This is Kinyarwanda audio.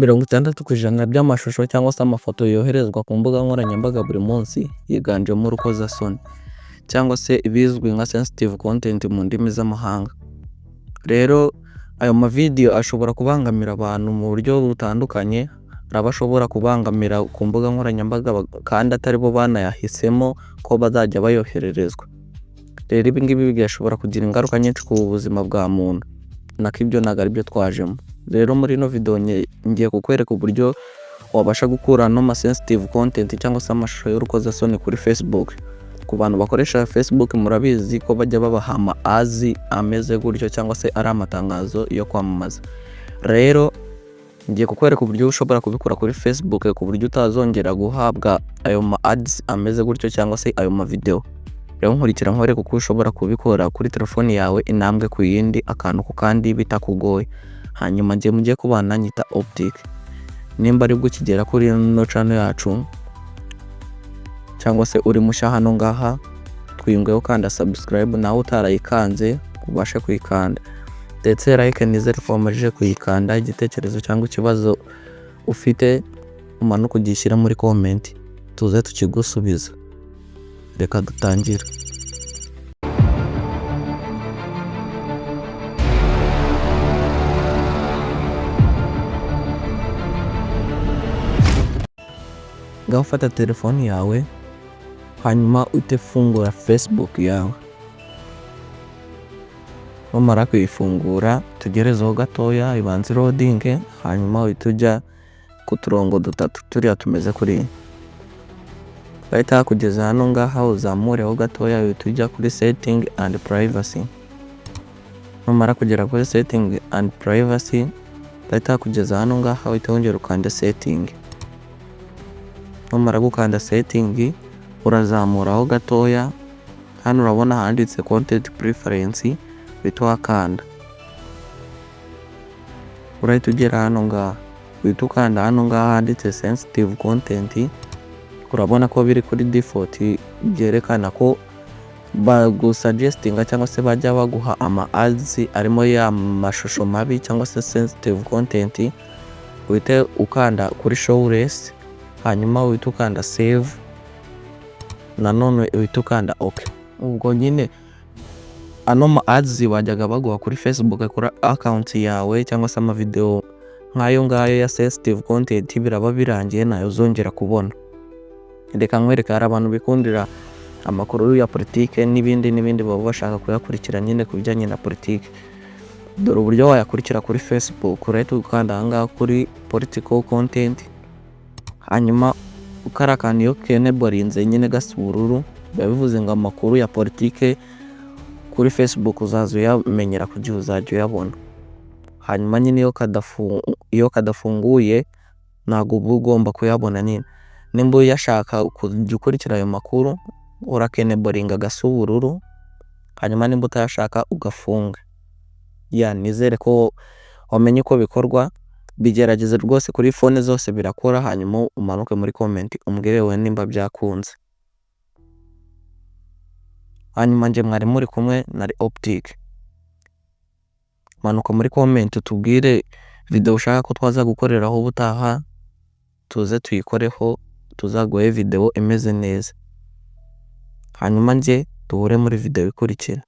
60% by'amashusho cyangwa se amafoto yoherezwa ku mbuga nkoranyambaga buri munsi yiganjemo urukozasoni cyangwa se ibizwi nka sensitive content mu ndimi z'amahanga. Rero ayo mavidewo ashobora kubangamira abantu mu buryo butandukanye. Hari abashobora kubangamira ku mbuga nkoranyambaga kandi atari bo banayahisemo ko bazajya bayohererezwa. Rero ibi ngibi bigashobora kugira ingaruka nyinshi ku buzima bwa muntu, nako ibyo ntabwo ari byo twajemo. Rero muri ino video ngiye kukwereka uburyo wabasha gukura no sensitive content cyangwa se amashusho y'urukozasoni kuri Facebook. Ku bantu bakoresha Facebook murabizi ko bajya babaha azi ameze gutyo cyangwa se ari amatangazo yo kwamamaza. Rero ngiye kukwereka uburyo ushobora kubikora kuri Facebook ku buryo utazongera guhabwa ayo ads ameze gutyo cyangwa se ayo video. Rero nkurikira nkwereka uko ushobora kubikora kuri telefone yawe intambwe ku yindi, akantu ku kandi bitakugoye. Hanyuma mujye kubana nyita Optic. Nimba ari bwo kigera kuri ino channel yacu cyangwa se uri mushya hano ngaha, twiyungeho kanda subscribe, nawe utarayikanze ubashe kuyikanda, ndetse like nizere ko wamajije kuyikanda. Igitekerezo cyangwa ikibazo ufite umanuka ugishyira muri comment tuze tukigusubiza. Reka dutangire. Ngaho ufata telefone yawe hanyuma uhite fungura Facebook yawe. Numara kuyifungura tugerezeho gatoya ibanze loading, hanyuma uhite ujya ku turongo dutatu turiya tumeze kuri bahita kugeza hano ngaha, uzamureho gatoya uhite ujya kuri setting and privacy. Numara kugera kuri setting and privacy bahita kugeza hano ngaha, uhite wongera ukanda setting. Numara gukanda setting urazamuraho gatoya, hano urabona handitse content preference, uhite wakanda. Urahita ugera hano ngaha, uhite ukanda hano ngaha handitse sensitive content. Urabona ko biri kuri default, byerekana ko bagusuggestinga cyangwa se bajya baguha ads arimo ya mashusho mabi cyangwa se sensitive content. Uhite ukanda kuri show less, hanyuma uhite ukanda save, nanone uhite ukanda OK. Ubwo nyine ano ads wajyaga baguha kuri Facebook kuri account yawe cyangwa se amavideo nk'ayo ngayo ya sensitive content biraba birangiye, nayo zongera kubona. Reka nkwereka, hari abantu bikundira amakuru ya politike n'ibindi baba bashaka kuyakurikira nyine ku bijyanye na politike. Dore uburyo wayakurikira kuri Facebook. Urahita ukanda aha ngaha kuri political content, hanyuma ukarakana iyo keneborinze nyine gasa ubururu, biba bivuze ngo amakuru ya politike kuri Facebook uzaza uyamenyera kugihe uzajya uyabona. Hanyuma nyine iyo kadafunguye ntabwo uba ugomba kuyabona nyine. Nimba uyashaka kujya ukurikira ayo makuru urakeneboringa gasa ubururu, hanyuma nimba utayashaka ugafunga. Nizere ko wamenye uko bikorwa. Bigerageze rwose kuri phone zose birakora, hanyuma umanuke muri comment umbwire we nimba byakunze. Hanyuma nje mwari muri kumwe na Optic. Manuka muri comment utubwire video ushaka ko twaza gukoreraho ubutaha, tuze tuyikoreho, tuzaguhe video imeze neza. Hanyuma nje duhure muri video ikurikira.